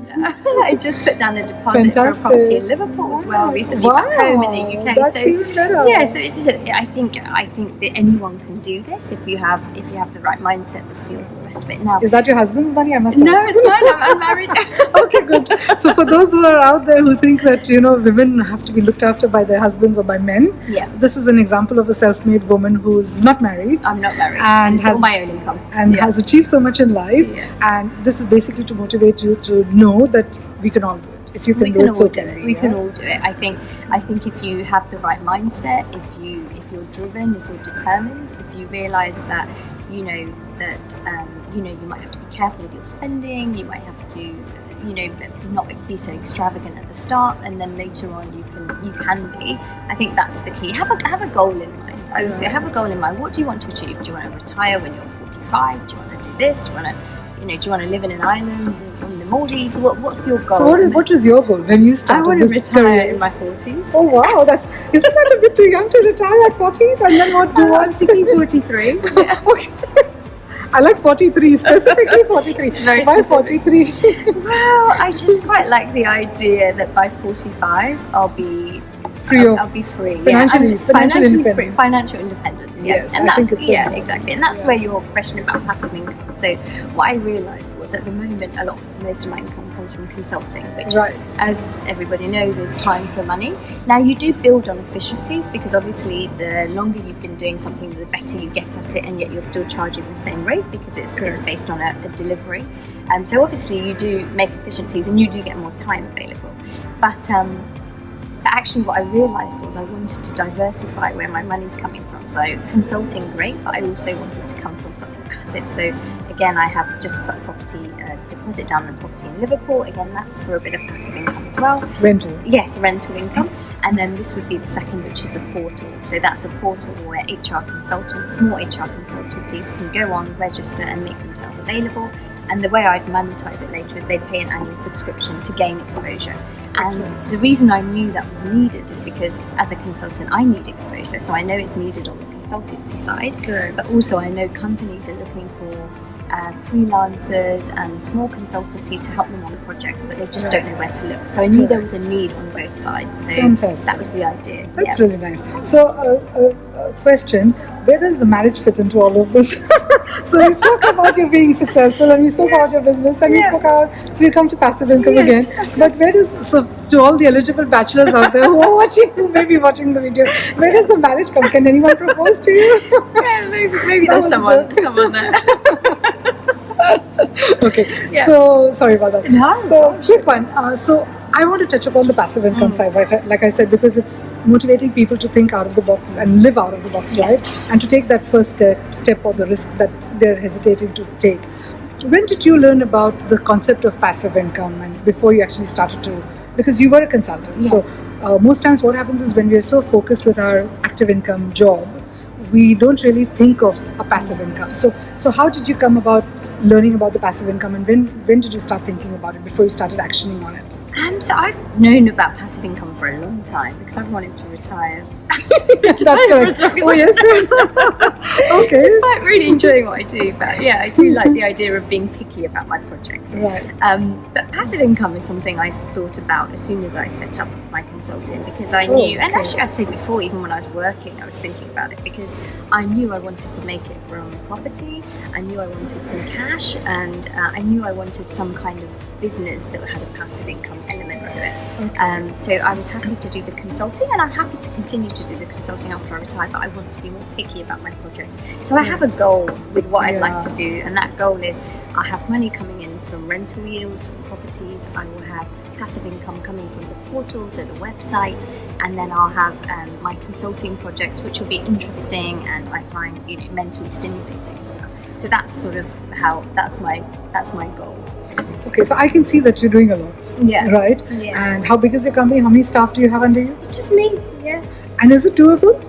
I just put down a deposit for a property in Liverpool as well recently, back home in the UK. That's even better. Yeah, so I think that anyone can do this if you have the right mindset, the skills, and the rest of it. Now, is that your husband's money? I must no, ask. it's mine. I'm unmarried. Okay, good. So for those who are out there who think that women have to be looked after by their husbands or by men, this is an example of a self-made woman who's not married. I'm not married and has all my own income and has achieved so much in life. And this is basically to motivate you to know that we can all do it. If you can do it, so can we. We can all do it. I think if you have the right mindset, if you're driven, if you're determined, if you realise that you might have to be careful with your spending, you might have to not be so extravagant at the start, and then later on you can be. I think that's the key. Have a goal in mind. I would say have a goal in mind. What do you want to achieve? Do you want to retire when you're 45? Do you want to do this? Do you want to live in an island on the Maldives? What's your goal? So what was your goal when you started? I want to retire in my 40s. Oh wow, isn't that a bit too young to retire at 40s? And then what do you want? I'm thinking 43. Yeah. Okay. I like 43, specifically 43. It's very Why specific. 43? Well, I just quite like the idea that by 45 I'll be free. Financially independence. Financial independence, yeah. Yes, and I think that's it's exactly. And that's where your question about passive income. So what I realised was at the moment most of my income comes from consulting, which as everybody knows is time for money. Now you do build on efficiencies because obviously the longer you've been doing something, the better you get at it, and yet you're still charging the same rate because it's based on a delivery. So obviously you do make efficiencies and you do get more time available. But actually what I realised was I wanted to diversify where my money's coming from. So consulting, great, but I also wanted to come from something passive. So again, I have just put a property deposit down on a property in Liverpool. Again, that's for a bit of passive income as well. Rental. Yes, rental income. And then this would be the second, which is the portal. So that's a portal where small HR consultancies can go on, register and make themselves available. And the way I'd monetize it later is they'd pay an annual subscription to gain exposure. And the reason I knew that was needed is because as a consultant, I need exposure. So I know it's needed on the consultancy side, but also I know companies are looking for freelancers and small consultancy to help them on projects, but they just don't know where to look. So I knew there was a need on both sides. So that was the idea. That's really nice. So question, where does the marriage fit into all of this? So we spoke about you being successful and we spoke about your business and we spoke about, so we come to passive income again. But to all the eligible bachelors out there who may be watching the video, where does the marriage come? Can anyone propose to you? Yeah, maybe there's someone there. Okay, so sorry about that. No, so quick one. So I want to touch upon the passive income side, right? Like I said, because it's motivating people to think out of the box and live out of the box, right? And to take that first step or the risk that they're hesitating to take. When did you learn about the concept of passive income, and before you actually started to? Because you were a consultant, so most times what happens is when we are so focused with our active income job, we don't really think of a passive income. So how did you come about learning about the passive income, and when did you start thinking about it before you started actioning on it? So I've known about passive income for a long time because I've wanted to retire. That's correct. Oh yes. Okay. Despite really enjoying what I do, but yeah, I do like the idea of being picky about my projects. Right. But passive income is something I thought about as soon as I set up my consulting because I knew, and actually I'd say before, even when I was working, I was thinking about it because I knew I wanted to make it from property. I knew I wanted some cash, and I knew I wanted some kind of business that had a passive income element to it. So I was happy to do the consulting, and I'm happy to continue to do the consulting after I retire, but I want to be more picky about my projects. So I have a goal with what I'd like to do, and that goal is I have money coming in from rental yields, from properties, I will have passive income coming from the portal, so the website, and then I'll have my consulting projects, which will be interesting and I find mentally stimulating as well. So that's sort of that's my goal. Okay, so I can see that you're doing a lot. Yeah. Right? Yeah. And how big is your company? How many staff do you have under you? It's just me. Yeah. And is it doable?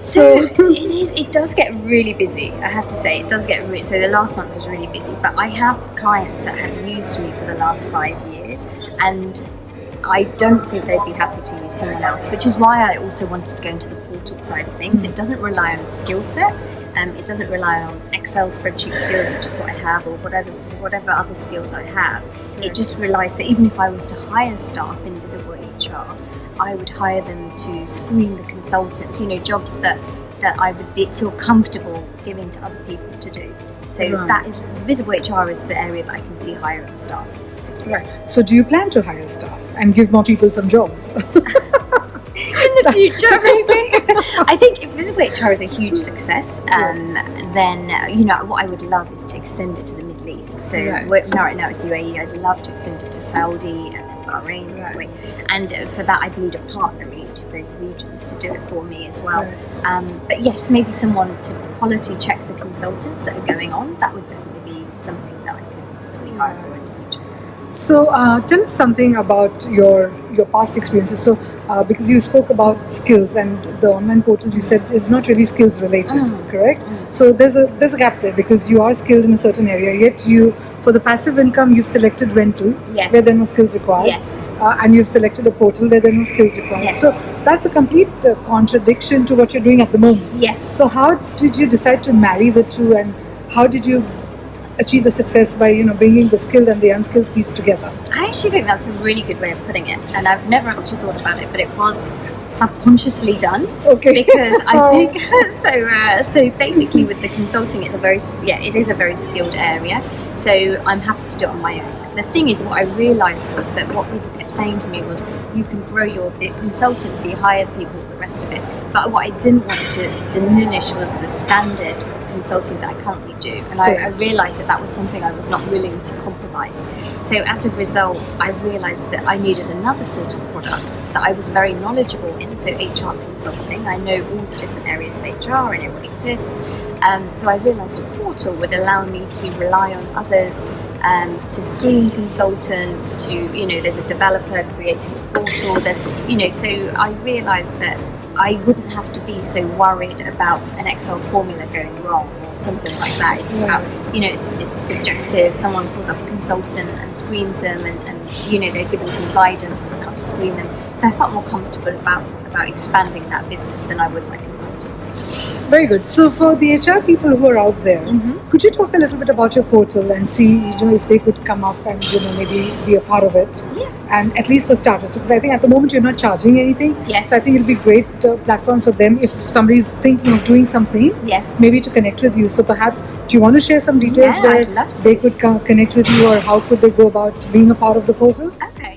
So it is. It does get really busy. I have to say, it does get really. So the last month was really busy, but I have clients that have used me for the last 5 years, and I don't think they'd be happy to use someone else, which is why I also wanted to go into the portal portal side of things. It doesn't rely on a skill set. It doesn't rely on Excel spreadsheet skills, which is what I have, or whatever other skills I have. It just relies. So even if I was to hire staff in Visible HR, I would hire them to screen the consultants. Jobs that I would feel comfortable giving to other people to do. So that is Visible HR is the area that I can see hiring staff. Right. So do you plan to hire staff and give more people some jobs? In the future, maybe. I think if Visible HR is a huge success, then what I would love is to extend it to the Middle East. So right now it's UAE. I'd love to extend it to Saudi and Bahrain. And for that, I'd need a partner in each of those regions to do it for me as well. But yes, maybe someone to quality check the consultants that are going on. That would definitely be something that I could possibly hire for in the future. So tell us something about your past experiences. So because you spoke about skills, and the online portal you said is not really skills related, correct? So there's a gap there, because you are skilled in a certain area, yet for the passive income you've selected rental, where there are no skills required, and you've selected a portal where there are no skills required. So that's a complete contradiction to what you're doing at the moment. So how did you decide to marry the two, and how did you achieve the success by bringing the skilled and the unskilled piece together? I actually think that's a really good way of putting it, and I've never actually thought about it, but it was subconsciously done. Because I think so basically with the consulting, it is a very skilled area, so I'm happy to do it on my own. The thing is, what I realised was that what people kept saying to me was, you can grow your consultancy, hire people, the rest of it. But what I didn't want to diminish was the standard of consulting that I currently do. And I realised that was something I was not willing to compromise. So as a result, I realised that I needed another sort of product that I was very knowledgeable in. So HR consulting, I know all the different areas of HR, I know what exists. So I realised a portal would allow me to rely on others, to screen consultants, there's a developer creating a portal, so I realised that I wouldn't have to be so worried about an Excel formula going wrong or something like that. It's about, it's subjective. Someone calls up a consultant and screens them, and they're given some guidance on how to screen them. So I felt more comfortable about expanding that business than I would my consultancy. Very good. So for the HR people who are out there, could you talk a little bit about your portal and see if they could come up and maybe be a part of it, and at least for starters, because I think at the moment you're not charging anything. So I think it'll be a great platform for them if somebody's thinking of doing something, maybe to connect with you. So perhaps, do you want to share some details where they could connect with you, or how could they go about being a part of the portal? Okay.